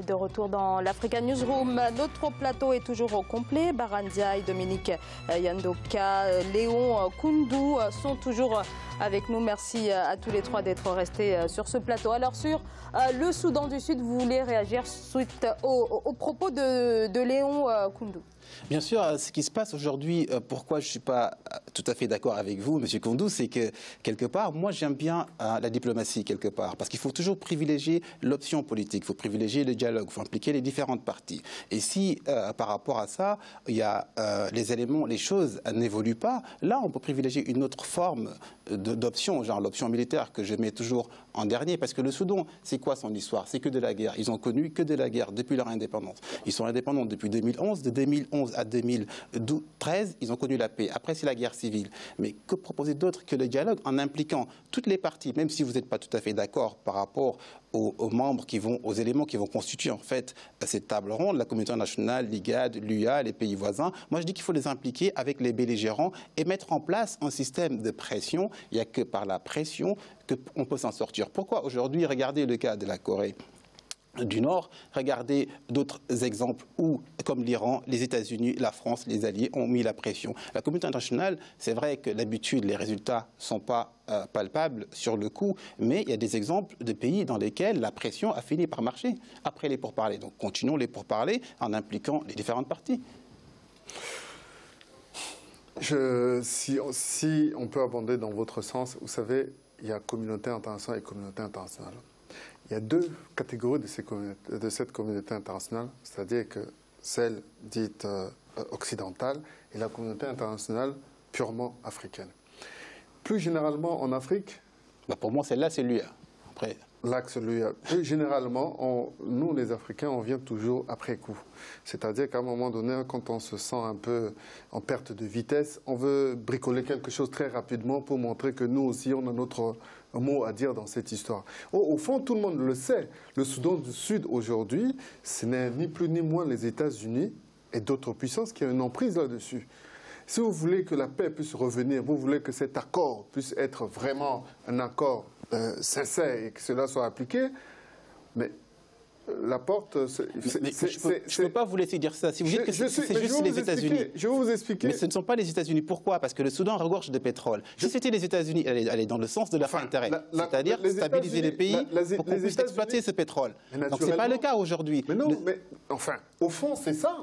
De retour dans l'Africa Newsroom, notre plateau est toujours au complet. Barandia et Dominique Yandoka, Léon Koundou sont toujours avec nous. Merci à tous les trois d'être restés sur ce plateau. Alors sur le Soudan du Sud, vous voulez réagir suite aux propos de Léon Koundou? Bien sûr, ce qui se passe aujourd'hui, pourquoi je ne suis pas tout à fait d'accord avec vous, M. Koundou, c'est que, quelque part, moi j'aime bien la diplomatie, quelque part, parce qu'il faut toujours privilégier l'option politique, il faut privilégier le dialogue, il faut impliquer les différentes parties. Et si, par rapport à ça, il y a les éléments, les choses n'évoluent pas, là on peut privilégier une autre forme d'option, genre l'option militaire que je mets toujours en dernier, parce que le Soudan, c'est quoi son histoire? C'est que de la guerre. Ils ont connu que de la guerre depuis leur indépendance. Ils sont indépendants depuis 2011, de 2011 à 2013, ils ont connu la paix. Après, c'est la guerre civile. Mais que proposer d'autre que le dialogue en impliquant toutes les parties, même si vous n'êtes pas tout à fait d'accord par rapport aux membres aux éléments qui vont constituer en fait cette table ronde, la communauté internationale, l'IGAD, l'UA, les pays voisins. Moi, je dis qu'il faut les impliquer avec les belligérants et mettre en place un système de pression. Il n'y a que par la pression qu'on peut s'en sortir. Pourquoi aujourd'hui, regardez le cas de la Corée du Nord, regardez d'autres exemples où, comme l'Iran, les États-Unis, la France, les alliés ont mis la pression. La communauté internationale, c'est vrai que d'habitude, les résultats ne sont pas palpables sur le coup, mais il y a des exemples de pays dans lesquels la pression a fini par marcher après les pourparlers. Donc continuons les pourparlers en impliquant les différentes parties. Si on peut abonder dans votre sens, vous savez, il y a communauté internationale et communauté internationale. Il y a deux catégories de cette communauté internationale, c'est-à-dire que celle dite occidentale et la communauté internationale purement africaine. Plus généralement en Afrique... Pour moi, celle-là, c'est l'UA. Après... L'axe l'UA. Plus généralement, nous, les Africains, on vient toujours après coup. C'est-à-dire qu'à un moment donné, quand on se sent un peu en perte de vitesse, on veut bricoler quelque chose très rapidement pour montrer que nous aussi, on a notre mot à dire dans cette histoire. Au fond, tout le monde le sait. Le Soudan du Sud, aujourd'hui, ce n'est ni plus ni moins les États-Unis et d'autres puissances qui ont une emprise là-dessus. Si vous voulez que la paix puisse revenir, vous voulez que cet accord puisse être vraiment un accord sincère et que cela soit appliqué, mais la porte... je ne peux pas vous laisser dire ça. Si vous dites que c'est juste les États-Unis. Je vais vous expliquer. Mais ce ne sont pas les États-Unis. Pourquoi? Parce que le Soudan regorge de pétrole. Si c'était les États-Unis, elle est dans le sens de leur intérêt. C'est-à-dire stabiliser les pays pour qu'on puisse exploiter ce pétrole. Donc ce n'est pas le cas aujourd'hui. Mais non, mais enfin, au fond, c'est ça.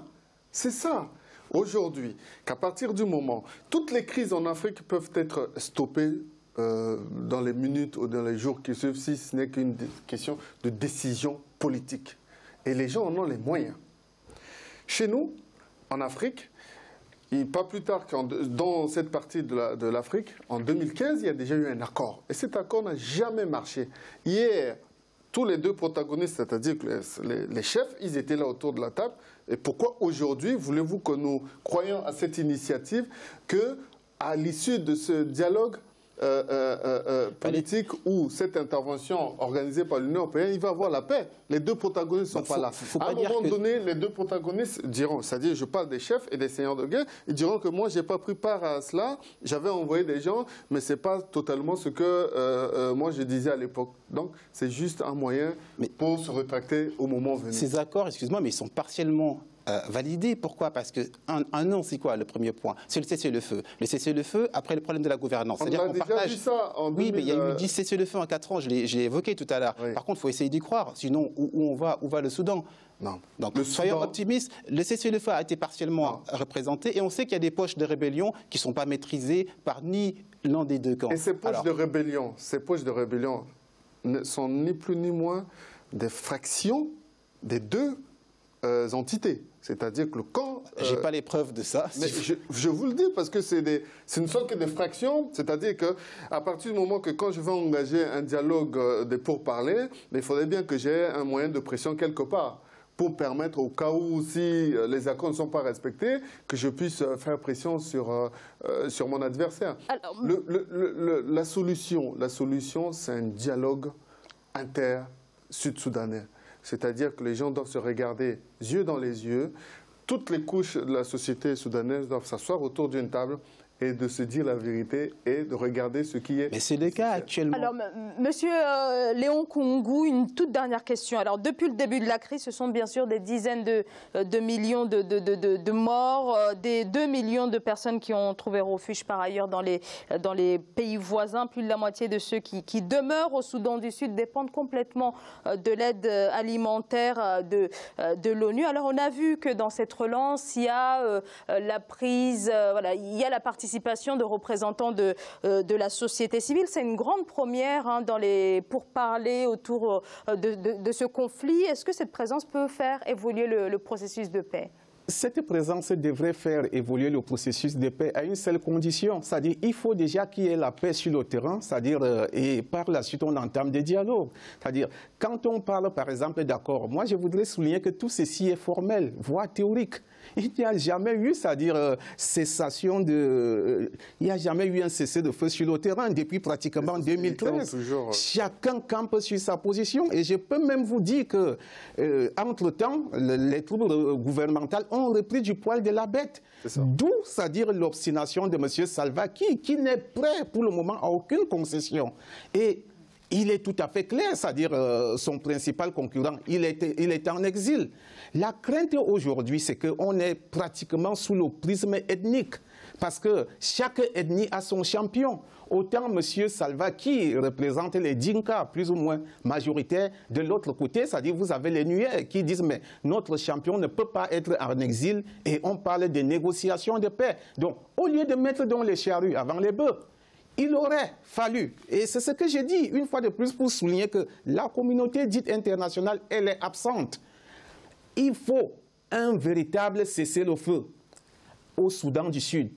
C'est ça. Aujourd'hui, qu'à partir du moment, toutes les crises en Afrique peuvent être stoppées dans les minutes ou dans les jours qui suivent, si ce n'est qu'une question de décision politique. Et les gens en ont les moyens. Chez nous, en Afrique, et pas plus tard que dans cette partie de l'Afrique, en 2015, il y a déjà eu un accord. Et cet accord n'a jamais marché. Hier, tous les deux protagonistes, c'est-à-dire que les chefs, ils étaient là autour de la table. Et pourquoi aujourd'hui voulez-vous que nous croyions à cette initiative qu'à l'issue de ce dialogue politique ou cette intervention organisée par l'Union européenne, il va y avoir la paix. Les deux protagonistes ne sont pas là. À un moment donné, les deux protagonistes diront, c'est-à-dire je parle des chefs et des seigneurs de guerre, ils diront que moi je n'ai pas pris part à cela, j'avais envoyé des gens, mais ce n'est pas totalement ce que moi je disais à l'époque. Donc c'est juste un moyen pour se rétracter au moment venu. Ces accords, excuse-moi, mais ils sont partiellement validés. Pourquoi? Parce qu'un non, c'est quoi le premier point? C'est le cessez-le-feu. Le cessez-le-feu après le problème de la gouvernance. C'est-à-dire qu'on partage... Vu ça en 2000... Oui, mais il y a eu 10 cessez-le-feu en 4 ans, je l'ai évoqué tout à l'heure. Oui. Par contre, il faut essayer d'y croire. Sinon, où va le Soudan? Non. Donc, soyons optimistes. Le cessez-le-feu a été partiellement représenté et on sait qu'il y a des poches de rébellion qui ne sont pas maîtrisées par ni l'un des deux camps. Et ces poches de rébellion ne sont ni plus ni moins des fractions des deux entités. C'est-à-dire que le camp... J'ai pas les preuves de ça. Mais je vous le dis parce que ce ne sont que des fractions. C'est-à-dire qu'à partir du moment que quand je vais engager un dialogue de pourparlers, il faudrait bien que j'ai un moyen de pression quelque part pour permettre au cas où si les accords ne sont pas respectés, que je puisse faire pression sur mon adversaire. Alors... La solution, c'est un dialogue inter-sud-soudanais. C'est-à-dire que les gens doivent se regarder yeux dans les yeux. Toutes les couches de la société soudanaise doivent s'asseoir autour d'une table et de se dire la vérité et de regarder ce qui est... Mais c'est le cas actuellement. Alors, Monsieur Léon Koungou, une toute dernière question. Alors, depuis le début de la crise, ce sont bien sûr des dizaines de millions de morts, des 2 millions de personnes qui ont trouvé refuge par ailleurs dans les pays voisins. Plus de la moitié de ceux qui demeurent au Soudan du Sud dépendent complètement de l'aide alimentaire de l'ONU. Alors, on a vu que dans cette relance, il y a la prise, il y a la participation de représentants de la société civile. C'est une grande première dans les pourparlers autour de ce conflit. Est-ce que cette présence peut faire évoluer le processus de paix? Cette présence devrait faire évoluer le processus de paix à une seule condition, c'est-à-dire qu'il faut déjà qu'il y ait la paix sur le terrain, c'est-à-dire et par la suite on entame des dialogues. C'est-à-dire quand on parle par exemple d'accord, moi je voudrais souligner que tout ceci est formel, voire théorique. Il n'y a jamais eu, c'est-à-dire cessation de... il n'y a jamais eu un cessez-le-feu sur le terrain depuis pratiquement 2013. Chacun campe sur sa position. Et je peux même vous dire que, entre-temps, les troupes gouvernementales ont repris du poil de la bête. D'où, c'est-à-dire l'obstination de M. Salva Kiir, qui n'est prêt pour le moment à aucune concession. Et il est tout à fait clair, c'est-à-dire son principal concurrent, il était en exil. La crainte aujourd'hui, c'est qu'on est pratiquement sous le prisme ethnique, parce que chaque ethnie a son champion. Autant M. Salva Kiir représente les Dinka, plus ou moins majoritaires, de l'autre côté, c'est-à-dire vous avez les Nuer qui disent mais notre champion ne peut pas être en exil et on parle de négociations de paix. Donc au lieu de mettre dans les charrues avant les bœufs, il aurait fallu, et c'est ce que j'ai dit une fois de plus pour souligner que la communauté dite internationale, elle est absente. Il faut un véritable cessez-le-feu au Soudan du Sud.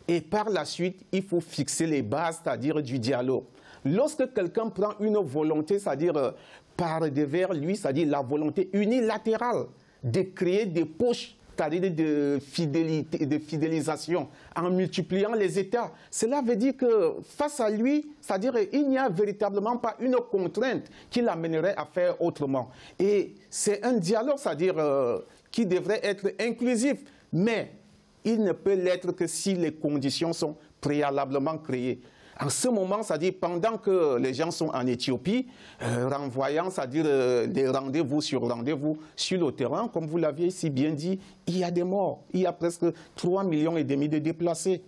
Et par la suite, il faut fixer les bases, c'est-à-dire du dialogue. Lorsque quelqu'un prend une volonté, c'est-à-dire par devers lui, c'est-à-dire la volonté unilatérale de créer des poches, c'est-à-dire de fidélisation, en multipliant les États. Cela veut dire que face à lui, c'est-à-dire il n'y a véritablement pas une contrainte qui l'amènerait à faire autrement. Et c'est un dialogue, c'est-à-dire qui devrait être inclusif, mais il ne peut l'être que si les conditions sont préalablement créées. En ce moment, c'est-à-dire pendant que les gens sont en Éthiopie, renvoyant, c'est-à-dire des rendez-vous sur le terrain, comme vous l'aviez si bien dit, il y a des morts. Il y a presque 3,5 millions de déplacés.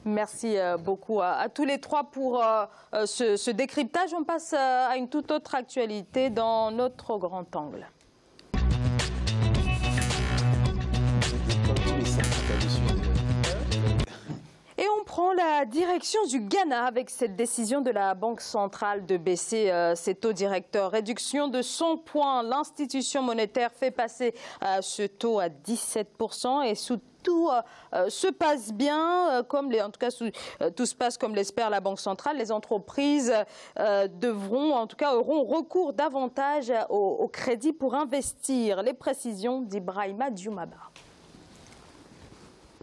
Merci beaucoup à tous les trois pour ce décryptage. On passe à une toute autre actualité dans notre grand angle. Et on prend la direction du Ghana avec cette décision de la Banque centrale de baisser ses taux directeurs. Réduction de 100 points. L'institution monétaire fait passer ce taux à 17% et tout se passe bien, en tout cas tout se passe comme l'espère la Banque centrale. Les entreprises auront recours davantage au crédit pour investir. Les précisions d'Ibrahima Dioumaba.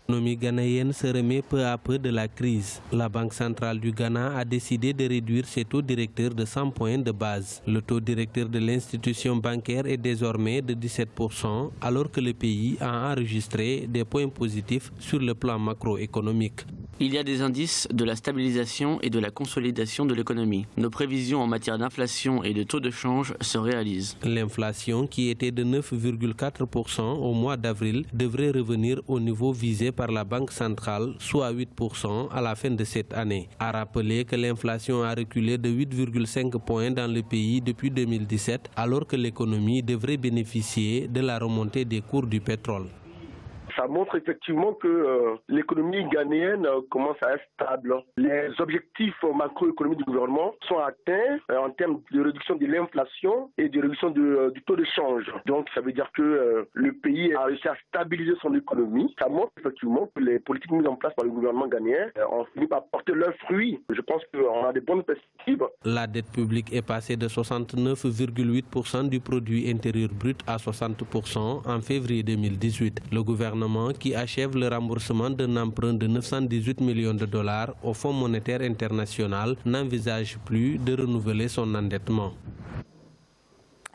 L'économie ghanéenne se remet peu à peu de la crise. La Banque centrale du Ghana a décidé de réduire ses taux directeurs de 100 points de base. Le taux directeur de l'institution bancaire est désormais de 17%, alors que le pays a enregistré des points positifs sur le plan macroéconomique. Il y a des indices de la stabilisation et de la consolidation de l'économie. Nos prévisions en matière d'inflation et de taux de change se réalisent. L'inflation, qui était de 9,4% au mois d'avril, devrait revenir au niveau visé par la Banque centrale, soit 8% à la fin de cette année. À rappeler que l'inflation a reculé de 8,5 points dans le pays depuis 2017, alors que l'économie devrait bénéficier de la remontée des cours du pétrole. Ça montre effectivement que l'économie ghanéenne commence à être stable. Les objectifs macroéconomiques du gouvernement sont atteints en termes de réduction de l'inflation et de réduction du taux de change. Donc ça veut dire que le pays a réussi à stabiliser son économie. Ça montre effectivement que les politiques mises en place par le gouvernement ghanéen ont fini par porter leurs fruits. Je pense qu'on a de bonnes perspectives. La dette publique est passée de 69,8% du produit intérieur brut à 60% en février 2018. Le gouvernement qui achève le remboursement d'un emprunt de 918 millions de dollars au Fonds monétaire international n'envisage plus de renouveler son endettement.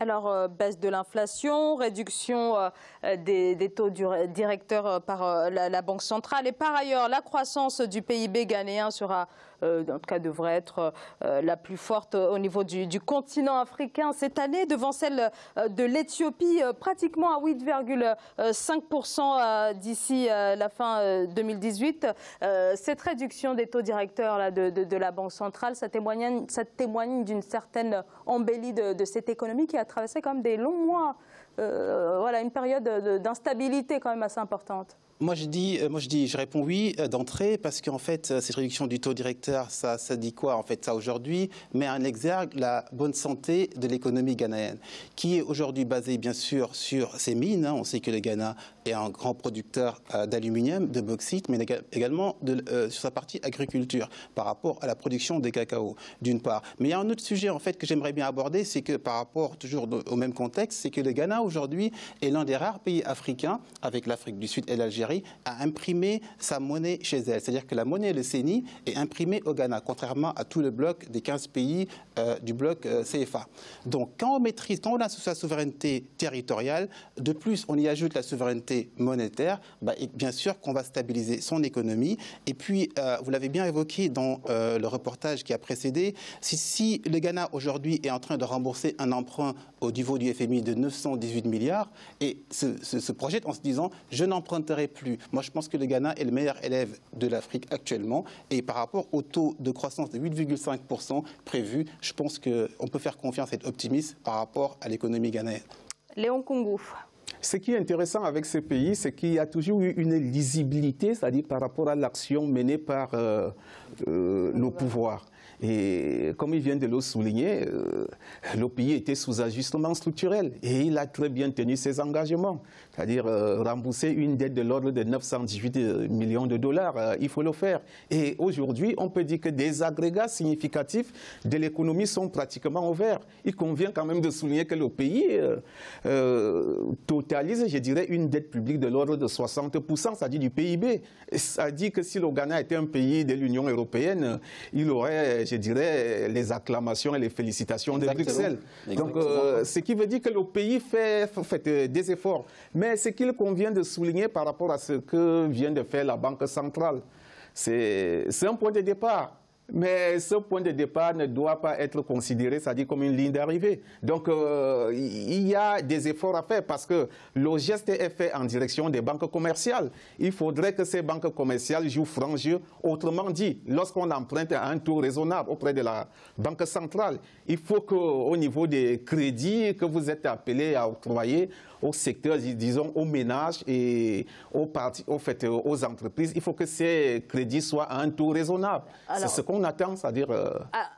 Alors, baisse de l'inflation, réduction des taux directeurs par la Banque centrale. Et par ailleurs, la croissance du PIB ghanéen sera, en tout cas, devrait être la plus forte au niveau du continent africain cette année, devant celle de l'Éthiopie, pratiquement à 8,5% d'ici la fin 2018. Cette réduction des taux directeurs là, de la Banque centrale, ça témoigne d'une certaine embellie de cette économie qui a traversé quand même des longs mois, voilà, une période d'instabilité quand même assez importante. Moi je réponds oui d'entrée parce qu'en fait cette réduction du taux directeur, ça dit quoi en fait? Ça aujourd'hui met en exergue la bonne santé de l'économie ghanéenne, qui est aujourd'hui basée bien sûr sur ses mines. On sait que le Ghana est un grand producteur d'aluminium, de bauxite, mais également sur sa partie agriculture par rapport à la production de cacao d'une part. Mais il y a un autre sujet en fait que j'aimerais bien aborder, c'est que par rapport toujours au même contexte, c'est que le Ghana aujourd'hui est l'un des rares pays africains, avec l'Afrique du Sud et l'Algérie, à imprimer sa monnaie chez elle. C'est-à-dire que la monnaie, le CENI, est imprimée au Ghana, contrairement à tout le bloc des 15 pays du bloc CFA. Donc, quand on a sa souveraineté territoriale, de plus, on y ajoute la souveraineté monétaire, et bien sûr qu'on va stabiliser son économie. Et puis, vous l'avez bien évoqué dans le reportage qui a précédé, si le Ghana aujourd'hui est en train de rembourser un emprunt au niveau du FMI de 918 milliards et se projette en se disant « je n'emprunterai plus ». Moi, je pense que le Ghana est le meilleur élève de l'Afrique actuellement. Et par rapport au taux de croissance de 8,5% prévu, je pense qu'on peut faire confiance et être optimiste par rapport à l'économie ghanéenne. Léon Kungouf. Ce qui est intéressant avec ces pays, c'est qu'il y a toujours eu une lisibilité, c'est-à-dire par rapport à l'action menée par le pouvoir. Et comme il vient de le souligner, le pays était sous ajustement structurel et il a très bien tenu ses engagements. C'est-à-dire rembourser une dette de l'ordre de 918 millions de dollars, il faut le faire. Et aujourd'hui, on peut dire que des agrégats significatifs de l'économie sont pratiquement ouverts. Il convient quand même de souligner que le pays totalise, je dirais, une dette publique de l'ordre de 60%, c'est-à-dire du PIB. Et ça dit que si le Ghana était un pays de l'Union européenne, il aurait, je dirais, les acclamations et les félicitations de Bruxelles. Donc, ce qui veut dire que le pays fait des efforts. Mais ce qu'il convient de souligner par rapport à ce que vient de faire la Banque centrale, c'est un point de départ. Mais ce point de départ ne doit pas être considéré, c'est-à-dire comme une ligne d'arrivée. Donc, il y a des efforts à faire parce que le geste est fait en direction des banques commerciales. Il faudrait que ces banques commerciales jouent franc jeu. Autrement dit, lorsqu'on emprunte à un taux raisonnable auprès de la Banque centrale, il faut qu'au niveau des crédits que vous êtes appelés à octroyer au secteur, disons, aux ménages et aux entreprises, il faut que ces crédits soient à un taux raisonnable. C'est ce qu'on attend, c'est-à-dire...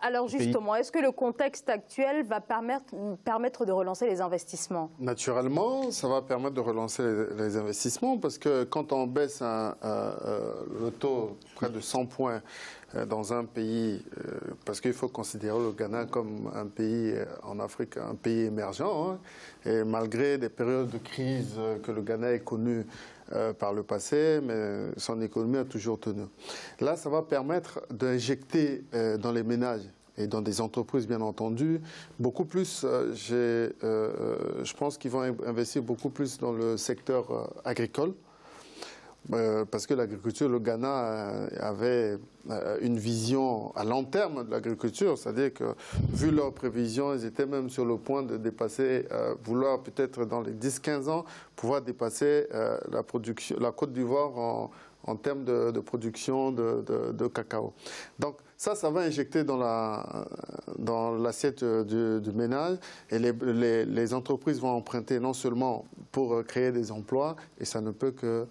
alors justement, est-ce que le contexte actuel va permettre de relancer les investissements? Naturellement, ça va permettre de relancer les investissements parce que quand on baisse le taux près de 100 points dans un pays, parce qu'il faut considérer le Ghana comme un pays en Afrique, un pays émergent, hein, et malgré des périodes de crise que le Ghana a connues par le passé, mais son économie a toujours tenu. Là, ça va permettre d'injecter dans les ménages et dans des entreprises, bien entendu, beaucoup plus, je pense qu'ils vont investir beaucoup plus dans le secteur agricole. Parce que l'agriculture, le Ghana avait une vision à long terme de l'agriculture, c'est-à-dire que, vu leurs prévisions, ils étaient même sur le point de dépasser, vouloir peut-être dans les 10-15 ans, pouvoir dépasser la Côte d'Ivoire en termes de production de cacao. Donc ça va injecter dans l'assiette du ménage et les entreprises vont emprunter non seulement pour créer des emplois, et ça ne peut que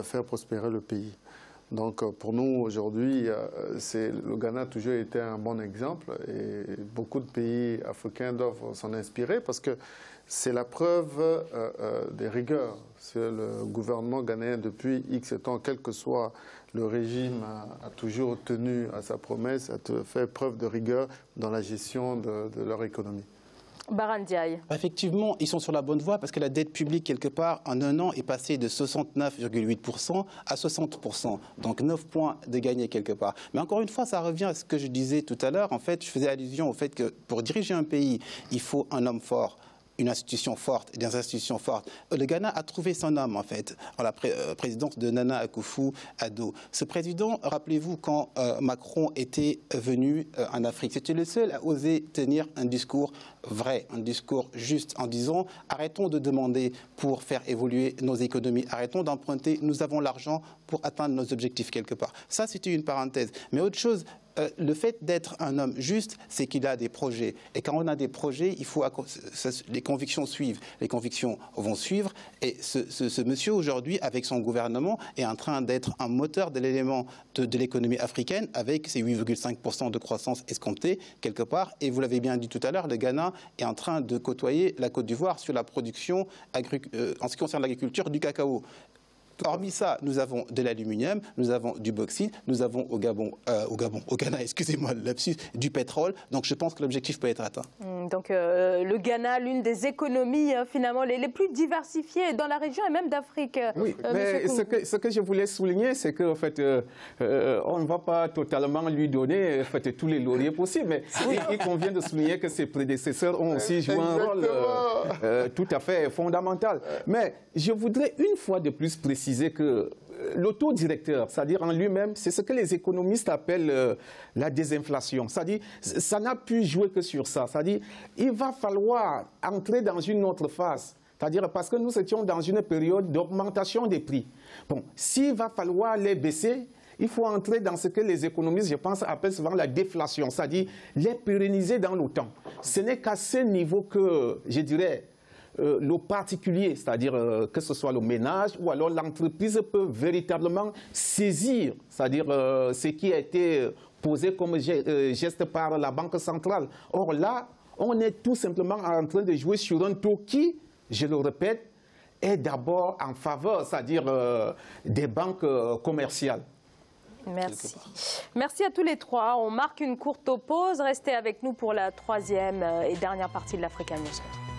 faire prospérer le pays. Donc pour nous aujourd'hui, le Ghana a toujours été un bon exemple et beaucoup de pays africains doivent s'en inspirer parce que c'est la preuve des rigueurs. Le gouvernement ghanéen depuis X temps, quel que soit le régime, a toujours tenu à sa promesse, a fait preuve de rigueur dans la gestion de leur économie. Baran Ndiaye. Effectivement, ils sont sur la bonne voie parce que la dette publique, quelque part, en un an, est passée de 69,8% à 60%. Donc 9 points de gagné quelque part. Mais encore une fois, ça revient à ce que je disais tout à l'heure. En fait, je faisais allusion au fait que pour diriger un pays, il faut un homme fort une institution forte, des institutions fortes. Le Ghana a trouvé son homme, en fait, en la présidence de Nana Akufo-Addo. Ce président, rappelez-vous, quand Macron était venu en Afrique, c'était le seul à oser tenir un discours vrai, un discours juste, en disant « arrêtons de demander pour faire évoluer nos économies, arrêtons d'emprunter, nous avons l'argent pour atteindre nos objectifs quelque part ». Ça, c'était une parenthèse. Mais autre chose, le fait d'être un homme juste, c'est qu'il a des projets. Et quand on a des projets, il faut les convictions suivent. Les convictions vont suivre. Et ce monsieur, aujourd'hui, avec son gouvernement, est en train d'être un moteur de l'élément de l'économie africaine, avec ses 8,5% de croissance escomptée, quelque part. Et vous l'avez bien dit tout à l'heure, le Ghana est en train de côtoyer la Côte d'Ivoire sur la production, en ce qui concerne l'agriculture, du cacao. Hormis ça, nous avons de l'aluminium, nous avons du bauxite, nous avons au Ghana, excusez-moi, le lapsus, du pétrole. Donc je pense que l'objectif peut être atteint. Donc le Ghana, l'une des économies finalement les plus diversifiées dans la région et même d'Afrique. Oui, mais ce que je voulais souligner, c'est qu'en fait, on ne va pas totalement lui donner en fait, tous les lauriers possibles, mais il convient de souligner que ses prédécesseurs ont aussi joué un rôle tout à fait fondamental. Mais je voudrais une fois de plus préciser que l'autodirecteur, c'est-à-dire en lui-même, c'est ce que les économistes appellent la désinflation. C'est-à-dire, ça n'a pu jouer que sur ça. C'est-à-dire, il va falloir entrer dans une autre phase. C'est-à-dire parce que nous étions dans une période d'augmentation des prix. Bon, s'il va falloir les baisser, il faut entrer dans ce que les économistes, je pense, appellent souvent la déflation, c'est-à-dire les pérenniser dans le temps. Ce n'est qu'à ce niveau que, je dirais, le particulier, c'est-à-dire que ce soit le ménage ou alors l'entreprise peut véritablement saisir, c'est-à-dire ce qui a été posé comme geste par la Banque centrale. Or là, on est tout simplement en train de jouer sur un taux qui, je le répète, est d'abord en faveur, c'est-à-dire des banques commerciales. Merci. Merci à tous les trois. On marque une courte pause. Restez avec nous pour la troisième et dernière partie de l'Africa News.